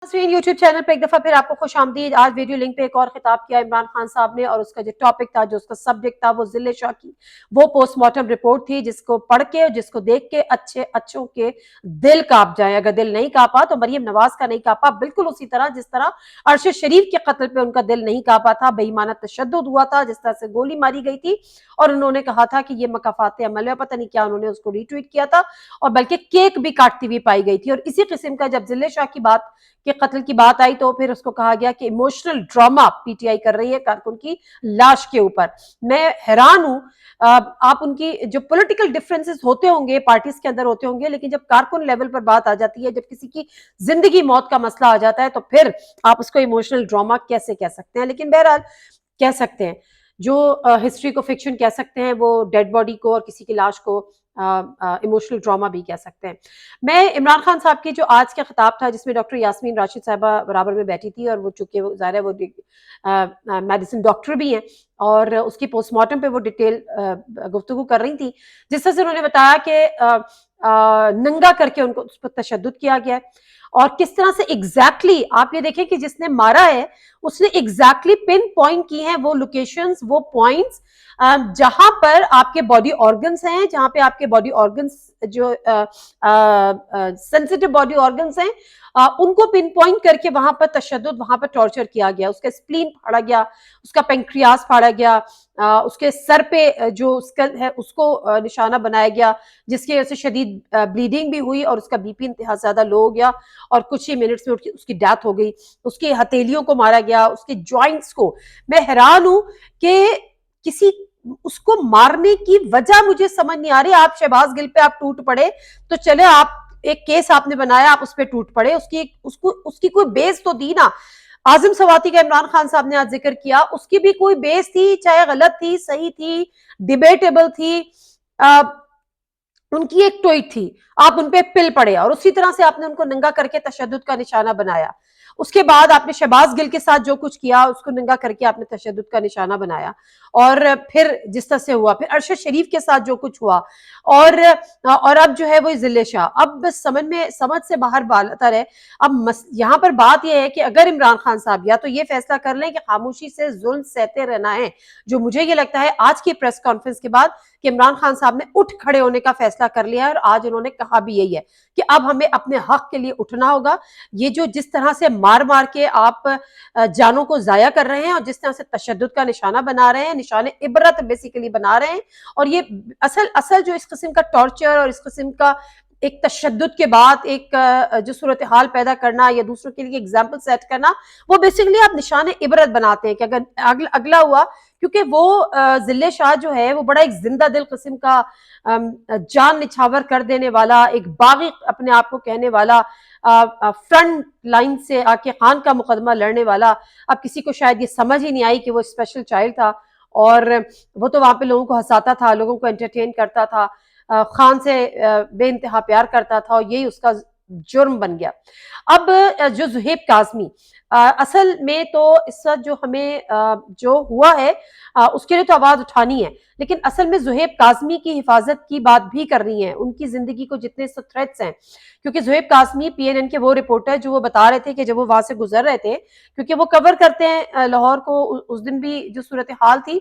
नाज़रीन YouTube channel पे एक दफ़ा फिर आपको खुश आमदीद। आज वीडियो लिंक पे एक और खिताब किया इमरान खान साहब ने, और उसका जो टॉपिक था, जो उसका सब्जेक्ट था, वो ज़िले शाह की वो पोस्टमार्टम रिपोर्ट थी, जिसको पढ़ के और जिसको देख के अच्छों के दिल कांप जाए। अगर दिल नहीं कांपा तो मरियम नवाज का नहीं कांपा, बिल्कुल उसी तरह जिस तरह अरशद शरीफ के कत्ल पे उनका दिल नहीं कांपा था, बेईमाना तशद्दुद हुआ था, जिस तरह से गोली मारी गई थी और उन्होंने कहा था कि ये मकाफात अमल है, पता नहीं क्या उन्होंने उसको रीट्वीट किया था, और बल्कि केक भी काटती हुई पाई गई थी। और इसी किस्म का जब ज़िले शाह की बात के कत्ल की बात आई तो फिर उसको कहा गया कि इमोशनल ड्रामा पीटीआई कर रही है कारकुन की लाश के ऊपर। मैं हैरान हूं। आप उनकी जो पॉलिटिकल डिफरेंसेस होते होंगे, पार्टीज के अंदर होते होंगे, लेकिन जब कारकुन लेवल पर बात आ जाती है, जब किसी की जिंदगी मौत का मसला आ जाता है, तो फिर आप उसको इमोशनल ड्रामा कैसे कह सकते हैं। लेकिन बहरहाल कह सकते हैं, जो हिस्ट्री को फिक्शन कह सकते हैं, वो डेड बॉडी को और किसी की लाश को इमोशनल ड्रामा भी कह सकते हैं। मैं इमरान खान साहब की जो आज का खिताब था, जिसमें डॉक्टर यास्मीन राशिद साहबा बराबर में बैठी थी, और वो चूंकि वो ज़ाहिर है वो मेडिसिन डॉक्टर भी हैं, और उसकी पोस्टमार्टम पे वो डिटेल गुफ्तगू कर रही थी, जिस तरह से उन्होंने बताया कि नंगा करके उनको उस पर तशद्दुद किया गया है, और किस तरह से एग्जैक्टली आप ये देखें कि जिसने मारा है उसने एग्जैक्टली पिन पॉइंट की हैं वो लोकेशंस, वो पॉइंट्स जहां पर आपके बॉडी ऑर्गन्स हैं, जहां पे आपके बॉडी ऑर्गन्स जो सेंसिटिव बॉडी ऑर्गन्स हैं, उनको पिन पॉइंट करके वहां पर तशद्दुद, वहां पर टॉर्चर किया गया। उसका स्प्लीन फाड़ा गया, उसका पेंक्रियास फाड़ा गया, उसके सर पे जो स्कल है उसको निशाना बनाया गया, जिसकी वजह से शदीद ब्लीडिंग भी हुई और उसका बीपी इंतहा ज्यादा लो हो गया और कुछ ही मिनट्स में उसकी डेथ हो गई। उसकी हथेलियों को मारा गया, उसके जॉइंट्स को। मैं हैरान हूं कि किसी उसको मारने की वजह मुझे समझ नहीं आ रही। आप शहबाज गिल पे आप टूट पड़े तो चले, आप एक केस आपने बनाया, आप उस पर टूट पड़े, उसकी कोई बेस तो दी ना। आजम सवाती का इमरान खान साहब ने आज जिक्र किया, उसकी भी कोई बेस थी, चाहे गलत थी, सही थी, डिबेटेबल थी, उनकी एक ट्वीट थी, आप उनपे पिल पड़े और उसी तरह से आपने उनको नंगा करके तशद्दुद का निशाना बनाया। उसके बाद आपने शहबाज गिल के साथ जो कुछ किया, उसको नंगा करके आपने तशद्दुद का निशाना बनाया, और फिर जिस तरह से हुआ, फिर अरशद शरीफ के साथ जो कुछ हुआ, और अब जो है वो ज़िले शाह। अब बस समझ से बाहर बातर है। अब यहाँ पर बात यह है कि अगर इमरान खान साहब या तो ये फैसला कर लें कि खामोशी से जुल्म सहते रहना है, जो मुझे ये लगता है आज की प्रेस कॉन्फ्रेंस के बाद कि इमरान खान साहब ने उठ खड़े होने का फैसला कर लिया है, और आज उन्होंने कहा भी यही है कि अब हमें अपने हक के लिए उठना होगा। ये जो जिस तरह से मार मार के आप जानों को जाया कर रहे हैं और जिस तरह से तशद्दुद का निशाना बना रहे हैं, निशाने इबरत बेसिकली बना रहे हैं, और ये असल जो इस किस्म का टॉर्चर और इस किस्म का एक तशद्दुद के बाद एक जो सूरत हाल पैदा करना या दूसरों के लिए एग्जाम्पल सेट करना, वो बेसिकली आप निशाने इबरत बनाते हैं कि अगर अगला हुआ, क्योंकि वो ज़िले शाह जो है वो बड़ा एक जिंदा दिल किस्म का जान निछावर कर देने वाला, एक बागी अपने आप को कहने वाला, फ्रंट लाइन से आके खान का मुकदमा लड़ने वाला। अब किसी को शायद ये समझ ही नहीं आई कि वो स्पेशल चाइल्ड था, और वो तो वहां पे लोगों को हंसाता था, लोगों को एंटरटेन करता था, खान से बेइंतहा प्यार करता था, और यही उसका जुर्म बन गया। अब जो जुहेब काज़मी, असल में तो इस वक्त जो हमें जो हुआ है उसके लिए तो आवाज उठानी है, लेकिन असल में जुहेब काज़मी की हिफाजत की बात भी करनी है, उनकी जिंदगी को जितने थ्रेट्स हैं। क्योंकि जुहेब काज़मी पीएनएन के वो रिपोर्टर जो वो बता रहे थे कि जब वो वहां से गुजर रहे थे, क्योंकि वो कवर करते हैं लाहौर को, उस दिन भी जो सूरत हाल थी,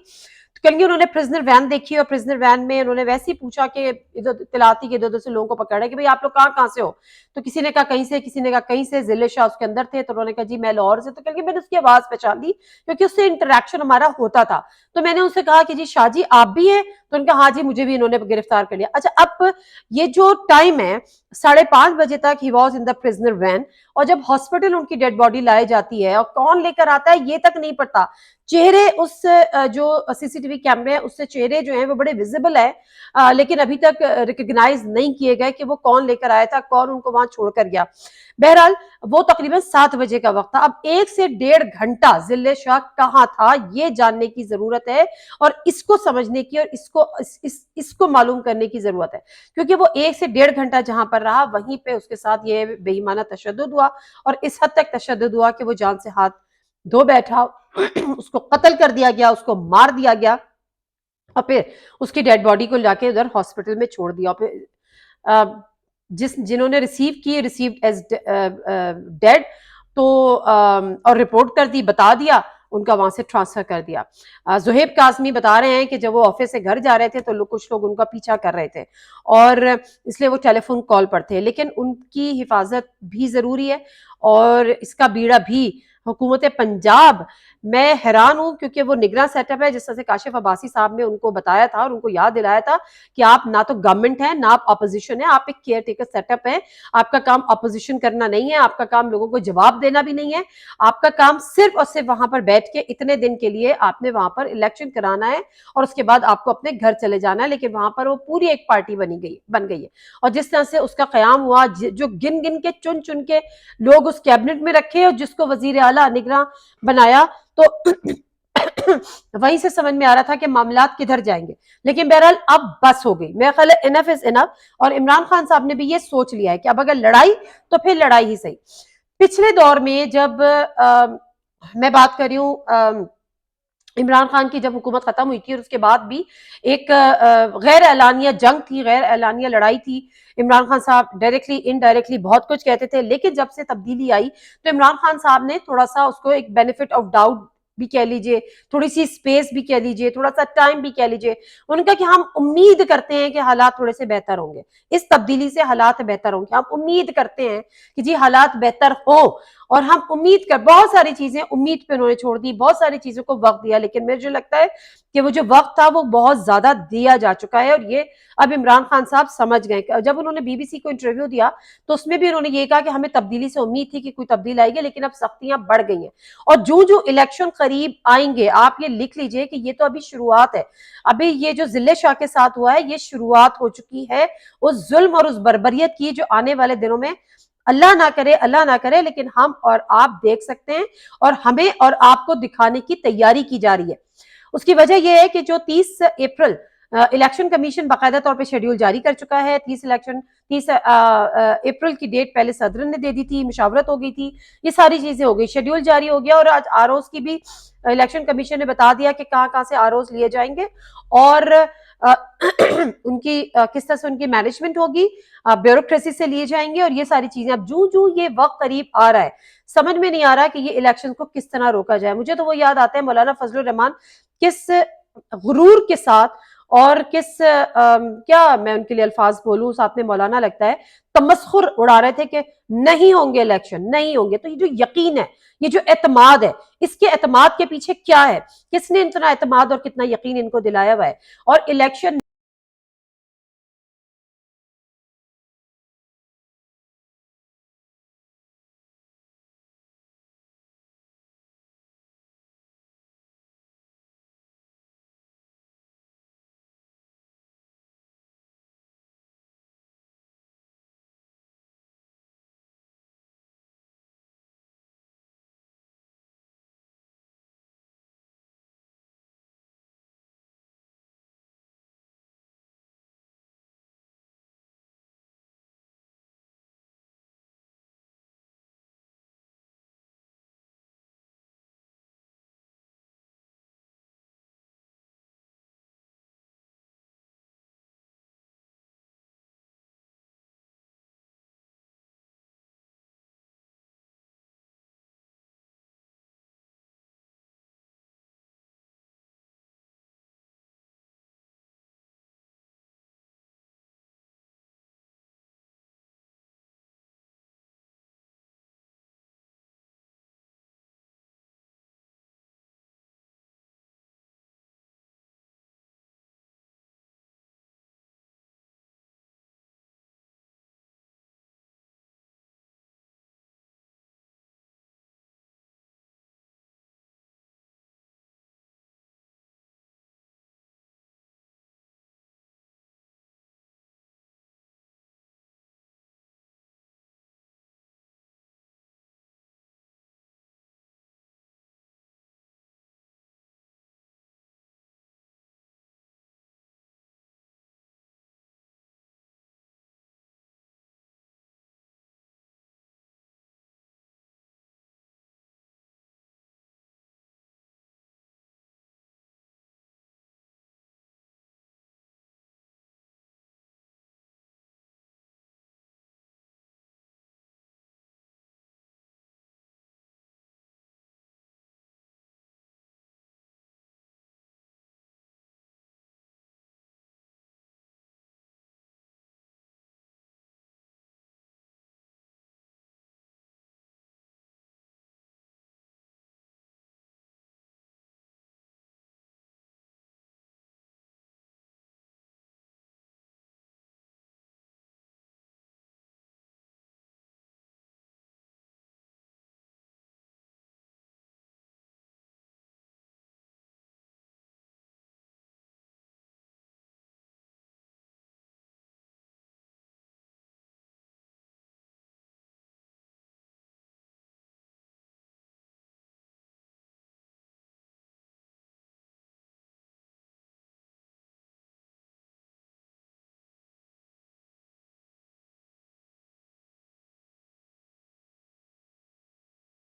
तो कल उन्होंने प्रिजनर वैन देखी, और प्रिजनर वैन में उन्होंने वैसे ही पूछा कि इधर इतलाती के इधर से लोगों को पकड़ा कि भाई आप लोग कहाँ से हो, तो किसी ने कहा कहीं से, किसी ने कहा कहीं से। ज़िले शाह उसके अंदर थे, तो उन्होंने कहा जी मैं लाहौर से। तो कल मैंने उसकी आवाज पहचान ली, क्योंकि उससे इंटरेक्शन हमारा होता था। तो मैंने उनसे कहा कि जी शाह जी आप भी हैं, तो उनका हाँ जी मुझे भी इन्होंने गिरफ्तार कर लिया। अच्छा, अब ये जो टाइम है 5:30 बजे तक ही was in the prisoner van, और जब हॉस्पिटल उनकी डेड बॉडी लाई जाती है और कौन लेकर आता है ये तक नहीं पता। चेहरे उस जो सीसीटीवी कैमरे हैं उससे चेहरे जो हैं वो बड़े विजिबल है, लेकिन अभी तक रिकग्नाइज नहीं किए गए कि वो कौन लेकर आया था, कौन उनको वहां छोड़कर गया। बहरहाल वो तकरीबन 7 बजे का वक्त था। अब 1 से 1.5 घंटा ज़िले शाह कहाँ था ये जानने की जरूरत है, और इसको समझने की, और इसको मालूम करने की जरूरत है, क्योंकि वो 1 से 1.5 घंटा जहां पर रहा, वहीं पे उसके साथ ये बेईमाना तशद्दुद हुआ, और इस हद तक तशद्दुद हुआ कि वो जान से हाथ धो बैठा। उसको कत्ल कर दिया गया, उसको मार दिया गया, और फिर उसकी डेड बॉडी को जाके उधर हॉस्पिटल में छोड़ दिया। फिर जिन्होंने रिसीव की, रिसीव्ड एज डेड, تو اور رپورٹ کر دی, بتا دیا, ان کا وہاں سے ٹرانسفر کر دیا. زہیب کاظمی بتا رہے ہیں کہ جب وہ آفس سے گھر جا رہے تھے تو کچھ لوگ ان کا پیچھا کر رہے تھے اور اس لیے وہ ٹیلی فون کال پر تھے, لیکن ان کی حفاظت بھی ضروری ہے اور اس کا بیڑا بھی حکومت پنجاب. میں حیران ہوں کیونکہ وہ نگراں سیٹ اپ ہے, جس طرح سے کاشف عباسی صاحب نے ان کو بتایا تھا اور ان کو یاد دلایا تھا کہ آپ نہ تو گورنمنٹ ہے نہ آپ اپوزیشن ہے, آپ ایک کیئر ٹیکر سیٹ اپ ہے. آپ کا کام اپوزیشن کرنا نہیں ہے, آپ کا کام لوگوں کو جواب دینا بھی نہیں ہے, آپ کا کام صرف اور صرف وہاں پر بیٹھ کے اتنے دن کے لیے آپ نے وہاں پر الیکشن کرانا ہے اور اس کے بعد آپ کو اپنے گھر چلے جانا ہے. لیکن وہاں پر وہ پوری ایک پارٹی بن گئی ہے اور جس طرح سے اس کا قیام ہوا, جو گن گن کے چن چن کے لوگ اس کیبنٹ میں رکھے اور جس کو وزیر اعلیٰ نگراں بنایا, تو وہیں سے سمجھ میں آ رہا تھا کہ معاملات کدھر جائیں گے. لیکن بہرحال اب بس ہو گئی, میرا خیال ہے انف از انف, اور عمران خان صاحب نے بھی یہ سوچ لیا ہے کہ اب اگر لڑائی تو پھر لڑائی ہی صحیح. پچھلے دور میں جب میں بات کر رہی ہوں عمران خان کی جب حکومت ختم ہوئی تھی اور اس کے بعد بھی ایک غیر اعلانیہ جنگ تھی, غیر اعلانیہ لڑائی تھی. عمران خان صاحب ڈائریکٹلی انڈائریکٹلی بہت کچھ کہتے تھے, لیکن جب سے تبدیلی آئی تو عمران خان صاحب نے تھوڑا سا اس کو ایک بینیفٹ آف ڈاؤٹ بھی کہہ لیجئے, تھوڑی سی اسپیس بھی کہہ لیجئے, تھوڑا سا ٹائم بھی کہہ لیجئے. ان کا کہ ہم امید کرتے ہیں کہ حالات تھوڑے سے بہتر ہوں گے, اس تبدیلی سے حالات بہتر ہوں گے, ہم امید کرتے ہیں کہ جی حالات بہتر ہوں, اور ہم امید کر بہت ساری چیزیں امید پہ انہوں نے چھوڑ دی, بہت ساری چیزوں کو وقت دیا. لیکن مجھے جو لگتا ہے کہ وہ جو وقت تھا وہ بہت زیادہ دیا جا چکا ہے, اور یہ اب عمران خان صاحب سمجھ گئے. جب انہوں نے بی بی سی کو انٹرویو دیا تو اس میں بھی انہوں نے یہ کہا کہ ہمیں تبدیلی سے امید تھی کہ کوئی تبدیلی آئے گی, لیکن اب سختیاں بڑھ گئی ہیں. اور جو الیکشن قریب آئیں گے, آپ یہ لکھ لیجئے کہ یہ تو ابھی شروعات ہے. ابھی یہ جو ذلِ شاہ کے ساتھ ہوا ہے یہ شروعات ہو چکی ہے اس ظلم اور اس بربریت کی, جو آنے والے دنوں میں اللہ نہ کرے لیکن ہم اور آپ دیکھ سکتے ہیں اور ہمیں اور آپ کو دکھانے کی تیاری کی جا رہی ہے. اس کی وجہ یہ ہے کہ جو 30 اپریل الیکشن کمیشن باقاعدہ طور پہ شیڈیول جاری کر چکا ہے. 30 اپریل کی ڈیٹ پہلے صدر نے دے دی تھی, مشاورت ہو گئی تھی, یہ ساری چیزیں ہو گئی, شیڈیول جاری ہو گیا, اور آج آر اوز کی بھی الیکشن کمیشن نے بتا دیا کہ کہاں سے آر اوز لیے جائیں گے اور ان کی کس طرح سے ان کی مینجمنٹ ہوگی, بیوروکریسی سے لیے جائیں گے, اور یہ ساری چیزیں. اب جو یہ وقت قریب آ رہا ہے, سمجھ میں نہیں آ رہا کہ یہ الیکشن کو کس طرح روکا جائے. مجھے تو وہ یاد آتا ہے مولانا فضل الرحمان کس غرور کے ساتھ اور کس کیا میں ان کے لیے الفاظ بولوں, ساتھ میں مولانا لگتا ہے, تمسخر اڑا رہے تھے کہ نہیں ہوں گے الیکشن, نہیں ہوں گے. تو یہ جو یقین ہے, یہ جو اعتماد ہے, اس کے اعتماد کے پیچھے کیا ہے, کس نے اتنا اعتماد اور کتنا یقین ان کو دلایا ہوا ہے, اور الیکشن